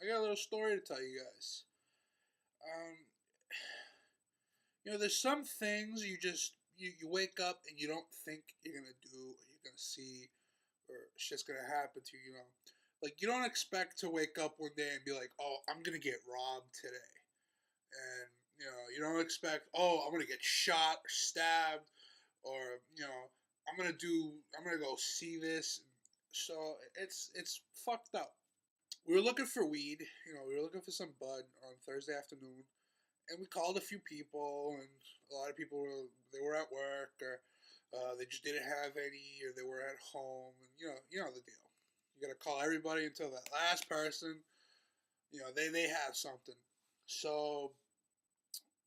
I got a little story to tell you guys. Um, there's some things you wake up and you don't think you're gonna do or you're gonna see or shit's gonna happen to you. Like you don't expect to wake up one day and be like, "Oh, I'm gonna get robbed today," and you don't expect, "Oh, I'm gonna get shot or stabbed," or I'm gonna go see this. So it's fucked up. We were looking for weed. We were looking for some bud on Thursday afternoon, and we called a few people, and a lot of people were at work, or they just didn't have any, or they were at home, and you know the deal. You gotta call everybody until that last person. They have something. So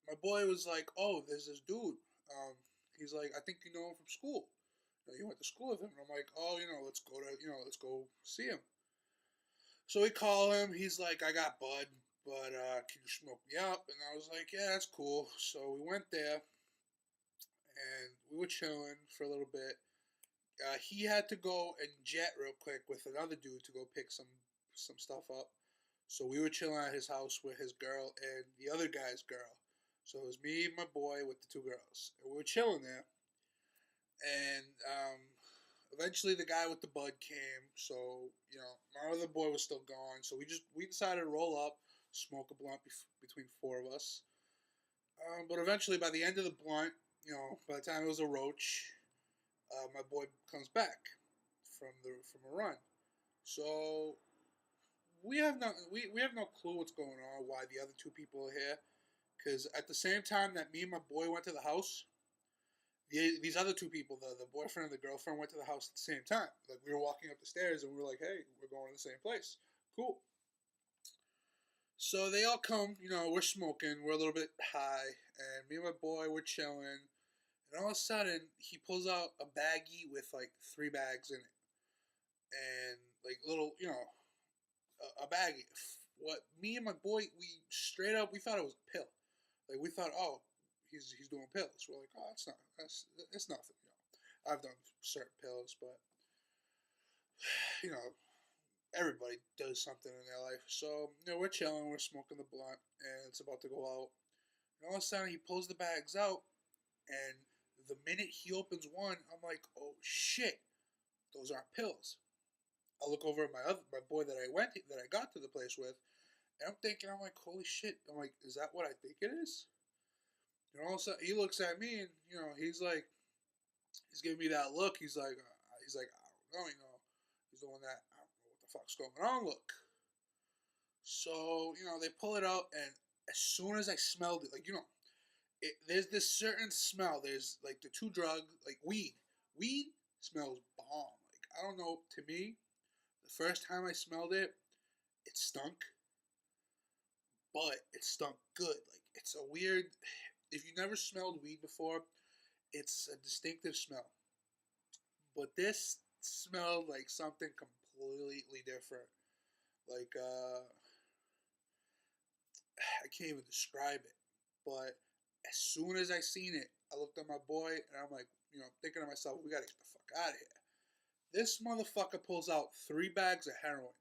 my boy was like, "Oh, there's this dude. Um, he's like, I think you know him from school. You went to school with him." And I'm like, "Oh, let's go see him." So we call him. He's like, "I got bud, but can you smoke me up?" And I was like, "Yeah, that's cool." So we went there and we were chilling for a little bit. He had to go and jet real quick with another dude to go pick some stuff up. So we were chilling at his house with his girl and the other guy's girl. So it was me and my boy with the two girls. And we were chilling there. And eventually the guy with the bud came. So, my other boy was still gone. So we decided to roll up, smoke a blunt between four of us. But eventually by the end of the blunt, by the time it was a roach, my boy comes back from a run. So we have no clue what's going on, why the other two people are here. Because at the same time that me and my boy went to the house, these other two people, the boyfriend and the girlfriend, went to the house at the same time. Like we were walking up the stairs and we were like, "Hey, we're going to the same place. Cool." So they all come. We're smoking. We're a little bit high, and me and my boy we're chilling. And all of a sudden, he pulls out a baggie with like three bags in it, and like little, a baggie. What me and my boy, we straight up, we thought it was a pill. Like we thought, oh, he's doing pills. We're like, oh, it's nothing. I've done certain pills, but you know, everybody does something in their life. So we're chilling, we're smoking the blunt, and it's about to go out. And all of a sudden, he pulls the bags out, and the minute he opens one, I'm like, oh shit, those aren't pills. I look over at my boy that I got to the place with, and I'm like, holy shit. I'm like, is that what I think it is? And all of a sudden, he looks at me, and he's like, he's giving me that look. He's like, I don't know, he's doing that. I don't know what the fuck's going on. Look. So they pull it out, and as soon as I smelled it, like there's this certain smell. There's like the two drug, like weed. Weed smells bomb. Like I don't know. To me, the first time I smelled it, it stunk, but it stunk good. Like it's a weird. If you never smelled weed before, it's a distinctive smell. But this smelled like something completely different. Like I can't even describe it. But as soon as I seen it, I looked at my boy and I'm like, thinking to myself, we gotta get the fuck out of here. This motherfucker pulls out three bags of heroin.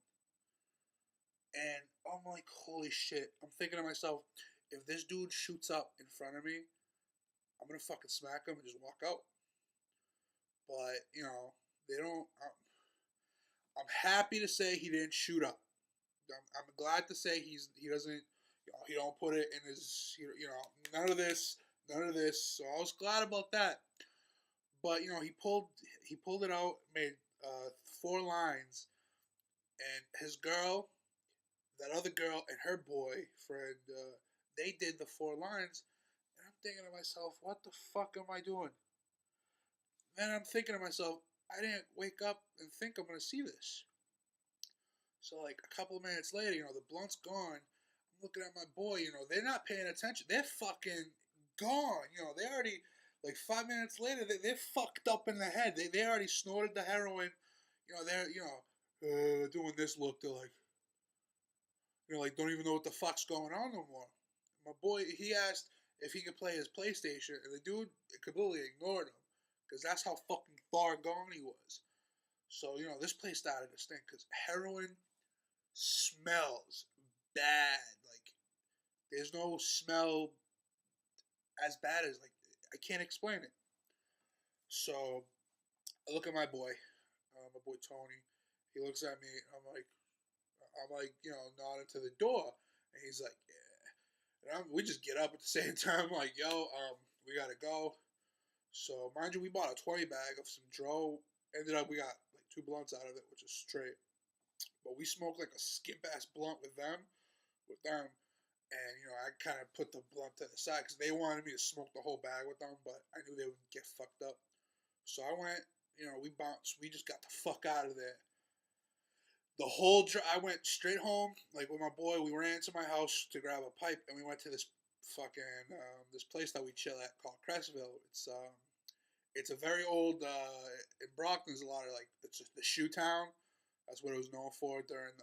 And I'm like, holy shit. I'm thinking to myself, if this dude shoots up in front of me, I'm gonna fucking smack him and just walk out. But, they don't. I'm happy to say he didn't shoot up. I'm glad to say he doesn't, he don't put it in his, none of this, none of this. So I was glad about that. But he pulled it out, made four lines, and his girl, that other girl, and her boyfriend, they did the four lines, and I'm thinking to myself, what the fuck am I doing? Then I'm thinking to myself, I didn't wake up and think I'm gonna see this. So like a couple of minutes later, the blunt's gone. I'm looking at my boy, they're not paying attention. They're fucking gone. They already like 5 minutes later, they're fucked up in the head. They already snorted the heroin. They're doing this look. They're like, like don't even know what the fuck's going on no more. My boy, he asked if he could play his PlayStation, and the dude completely ignored him because that's how fucking far gone he was. So this place started to stink because heroin smells bad. Like there's no smell as bad as like I can't explain it. So I look at my boy Tony. He looks at me. I'm like, nodding to the door, and he's like, yeah. And we just get up at the same time, like, yo, we gotta go. So mind you, we bought a 20 bag of some dro. Ended up we got like 2 blunts out of it, which is straight. But we smoked like a skimp ass blunt with them, and I kind of put the blunt to the side because they wanted me to smoke the whole bag with them, but I knew they would get fucked up. So I went, we bounced, we just got the fuck out of there. I went straight home, like with my boy. We ran to my house to grab a pipe, and we went to this fucking this place that we chill at called Crestville. It's a very old in Brockton. There's a lot of like it's just the shoe town. That's what it was known for during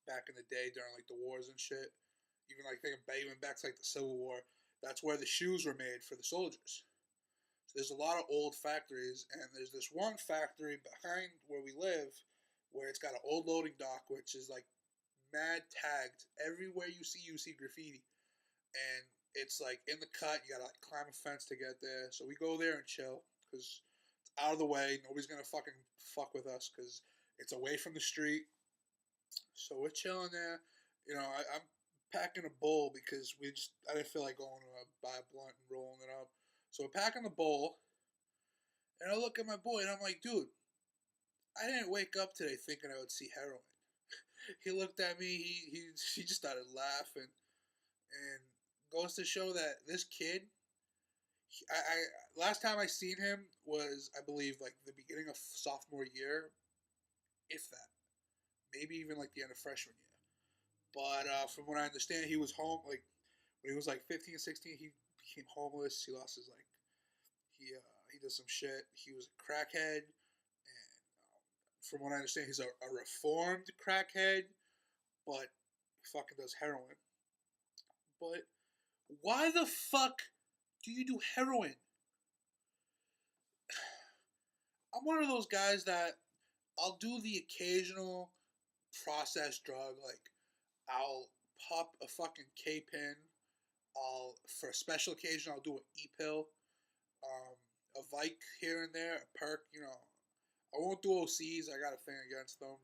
back in the day during like the wars and shit. Even like even back to like the Civil War. That's where the shoes were made for the soldiers. So there's a lot of old factories, and there's this one factory behind where we live, where it's got an old loading dock, which is like mad tagged. Everywhere you see graffiti, and it's like in the cut. You gotta like climb a fence to get there. So we go there and chill because it's out of the way. Nobody's gonna fucking fuck with us because it's away from the street. So we're chilling there. I'm packing a bowl because I didn't feel like going to buy a blunt and rolling it up. So we're packing the bowl, and I look at my boy and I'm like, dude, I didn't wake up today thinking I would see heroin. He looked at me. He just started laughing, and goes to show that this kid. I last time I seen him was I believe like the beginning of sophomore year, if that, maybe even like the end of freshman year. But from what I understand, he was home like when he was like 15, 16. He became homeless. He lost his like he did some shit. He was a crackhead, and from what I understand, he's a reformed crackhead, but he fucking does heroin. But why the fuck do you do heroin? I'm one of those guys that I'll do the occasional processed drug, like I'll pop a fucking K pin. For a special occasion, I'll do an E pill, a Vike here and there, a perk. I won't do OCs. I got a thing against them,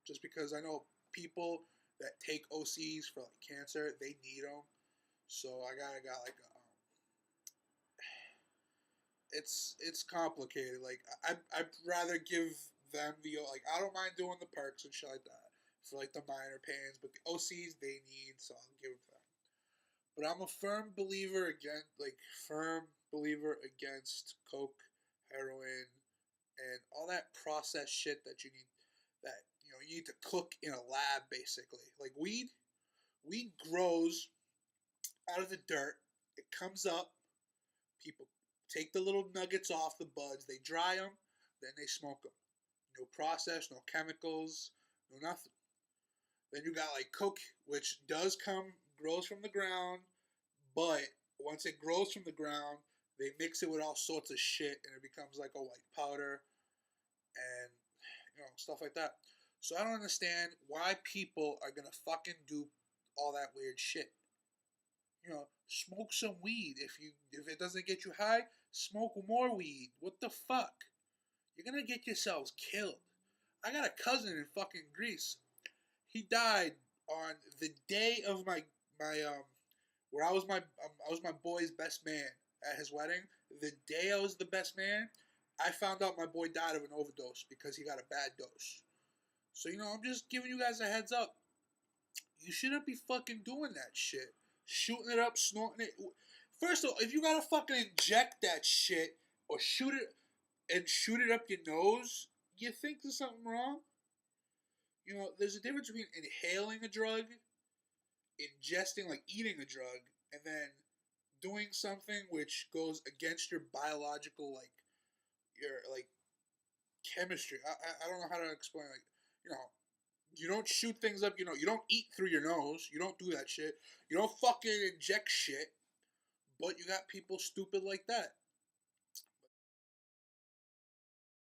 just because I know people that take OCs for like cancer, they need them. So I got like it's complicated. Like I'd rather give them the like I don't mind doing the perks and shit like that for like the minor pains, but the OCs they need, so I'll give them. But I'm a firm believer against coke, heroin, and all that processed shit that you need. That you need to cook in a lab, basically. Like weed grows out of the dirt. It comes up. People take the little nuggets off the buds. They dry them, then they smoke them. No process, no chemicals, no nothing. Then you got like coke, which grows from the ground, but once it grows from the ground, they mix it with all sorts of shit, and it becomes like a white powder, and stuff like that. So I don't understand why people are gonna fucking do all that weird shit. Smoke some weed. If it doesn't get you high, smoke more weed. What the fuck? You're gonna get yourselves killed. I got a cousin in fucking Greece. He died on the day of where I was my boy's best man at his wedding. The day I was the best man, I found out my boy died of an overdose because he got a bad dose. So I'm just giving you guys a heads up. You shouldn't be fucking doing that shit. Shooting it up, snorting it. First of all, if you gotta fucking inject that shit or shoot it up your nose, you think there's something wrong? There's a difference between inhaling a drug, ingesting, like eating a drug, and then doing something which goes against your biological, like, your, like, chemistry. I don't know how to explain, like, you don't shoot things up, you don't eat through your nose, you don't do that shit, you don't fucking inject shit, but you got people stupid like that.